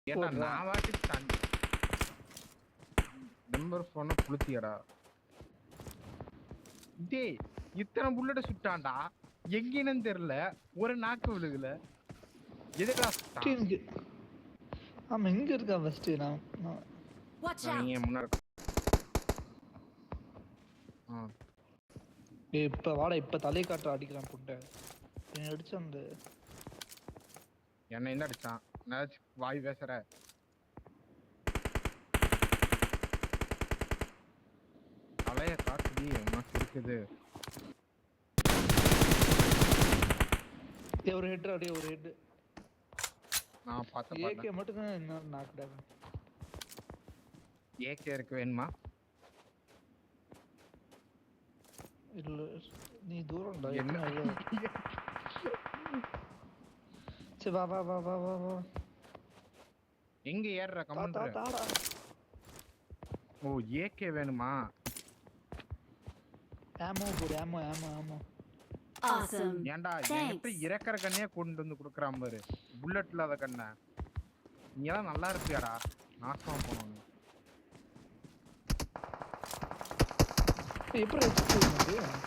ஏன்னா நான் வாட்டி நம்பர் போன புளுத்தியடா டேய் இத்தனை புல்லட்ட சுட்டான்டா எங்கேன்னு தெரியல ஒரு நாக்கு விழுகல எதுக்கா சுட்டான் ஆமா எங்க இருக்கா ஃபர்ஸ்ட் நான் நீங்க முன்னாடி இப்ப வாடா இப்ப தலை காட்ட அடிக்கிறான் புண்டை என்ன அடிச்சு அந்த என்ன என்ன அடிச்சான் நான் வாய் பேசுற தலைய காட்டுடி உனக்கு இருக்குது ஒரு ஹெட் அப்படியே ஒரு ஹெட் நான் பார்த்த ஏகே மட்டும் தான் என்ன நாக்குடா ஏகே இருக்கு வேணுமா இல்ல நீ தூரம்டா என்ன சரி வா வா வா வா வா வா எங்க ஏறுற கமெண்ட் ஓ ஏகே வேணுமா ஆமோ போடு ஆமோ ஆமோ ஆமோ awesome ஏன்டா என்கிட்ட இறக்குற கண்ணையே கொண்டு வந்து குடுக்குறான் பாரு புல்லட் இல்லாத கண்ணை நீ எல்லாம் நல்லா இருப்பியாடா நாசமா போனோம் எப்படி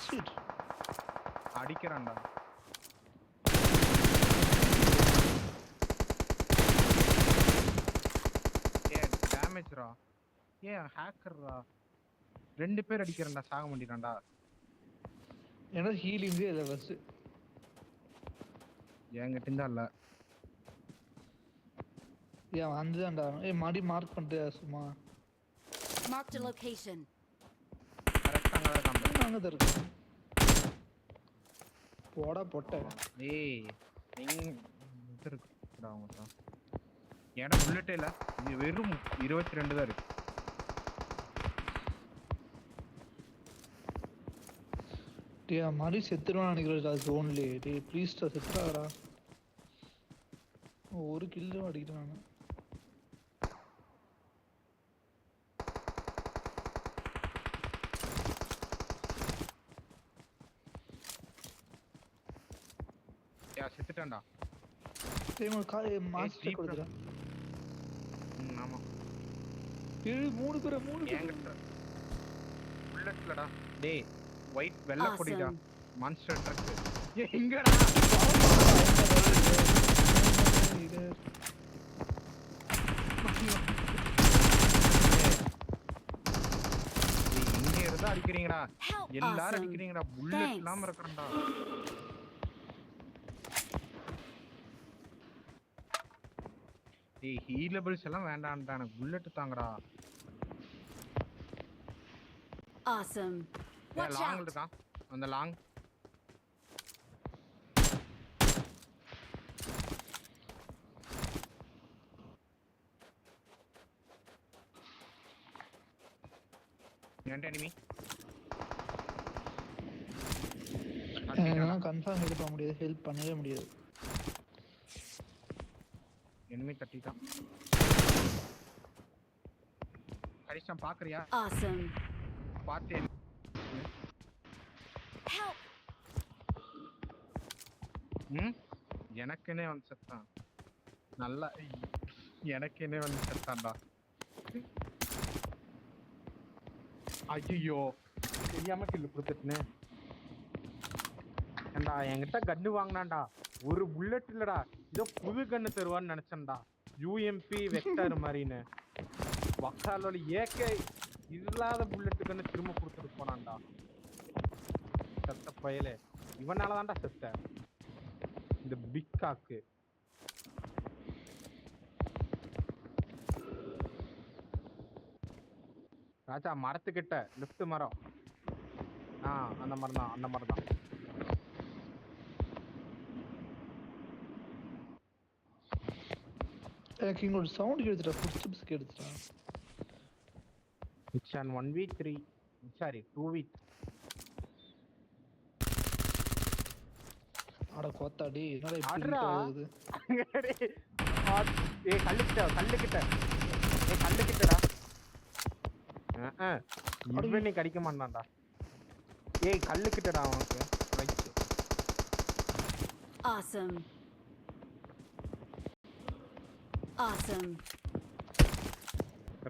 ஷிட் அடிக்கிறான்டா ஏ டேமேஜ்ரா ஏ ஹேக்கர்ரா ரெண்டு பேர் அடிக்கிறேன்டா சாக மாட்டேறான்டா ஏன்னா ஹீலிங்கே இல்லை ஃபர்ஸ்ட் என்கிட்ட இருந்தா இல்ல ஏன் வந்துதான்டா ஏய் மாடி மார்க் பண்ணிட்டு சும்மா mark the location கரெக்டா அங்க இருக்கான் அங்க தான் இருக்கு போடா பொட்ட ஏய் எங்க இருக்குடா மச்சான் ஏடா புல்லட் இல்ல இது வெறும் 22 தான் இருக்கு டேய் மாடி செத்துறான் நினைக்கிறேன் ஜோன்ல டேய் ப்ளீஸ் டா செத்துறாடா ஒரு கில் அடிக்கிறான் யா செத்துட்டான்டா டேய் மாஸ்டர் கொடுக்குறா ஆமா ஏய் மூணு பேர் என்கிட்ட புல்லட்லடா டேய் ஒயிட் வெள்ளை கொடிடா மான்ஸ்டர் ட்ரக் எங்கடா இங்க இருந்தா அடிக்கிறீங்கடா எல்லாரும் அடிக்கிறீங்கடா புல்லட் இல்லாம இருக்கறடா டேய் ஹீலபிள்ஸ் எல்லாம் வேண்டாம்டா எனக்கு புல்லட் தாங்கடா awesome watch லாங் out இருக்கா அந்த லாங் என்கிட்ட எனிமி கன்ஃபார்ம் ஹெல்ப் பண்ண முடியாது ஹெல்ப் பண்ணவே முடியாது எனிமி தட்டிட்டான் ஹரிஷா பாக்குறியா awesome பாத்து help எனக்குனே வந்து செத்தான் நல்லா எனக்குனே வந்து செத்தான்டா ஐயோ தெரியாம கில்லு கொடுத்துட்டுனே ஏண்டா என்கிட்ட கன்னு வாங்கினான்டா ஒரு புல்லட் இல்லடா ஏதோ புது கன்னு தருவான்னு நினைச்சேன்டா யூஎம்பி வெக்டர் மாதிரின்னு வக்காலோட ஏகே இல்லாத புல்லட்டு கன்னு திரும்ப கொடுத்துட்டு போனான்டா செத்த பயலே இவனாலதான்டா செத்த இந்த பிக்காக்கு ராஜா மரத்துக்கிட்ட லெஃப்ட் மரம் அந்த மரம் தான் அந்த மரம் தான் எனக்கு இங்க ஒரு சவுண்ட் கேடுதுடா ஃபுட்ஸ்டெப்ஸ் கேடுதுடா it's an 1v3 sorry 2v அட கோத்தாடி என்னடா இப்படி ஆகுது ஏய் கல்லுக்கிட்டடா இவன் நீ கடிக்க மாட்டான்டா ஏய் கல்லுக்கிட்டடா அவனுக்கு right awesome Awesome.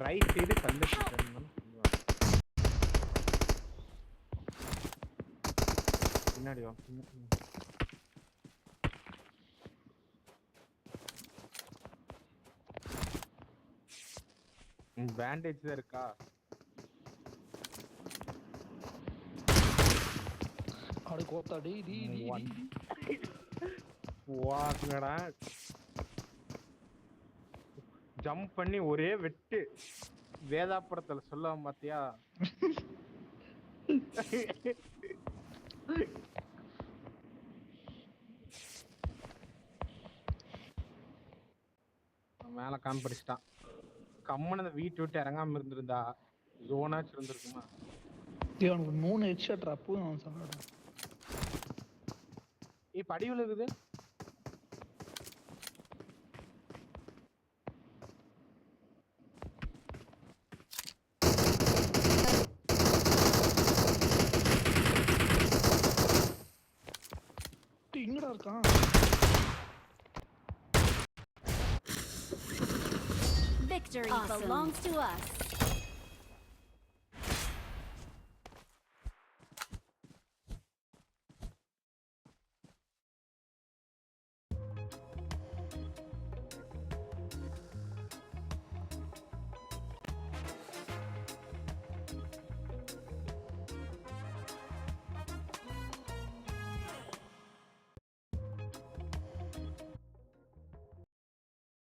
Right side கல்லு பின்னாடி வா பேண்டேஜ் தான் இருக்கா? அட கோத்தா டேய் வாங்கடா. ஜம்ப் பண்ணி ஒரே வெட்டு. வேதாபுரத்துல சொல்லாம பாத்தியா? மேல காம்படிச்சிட்டான். கம்மன் அந்த வீட்டை விட்டு இறங்காம இருந்திருந்தா ஜோனாச்சு இருந்திருக்குமா? டேய் அவனுக்கு 3 ஹெட்ஷாட் அப்போ அவன் சொன்னாடா. படி விழுகுது. எங்கடா இருக்கான்? Victory belongs to us.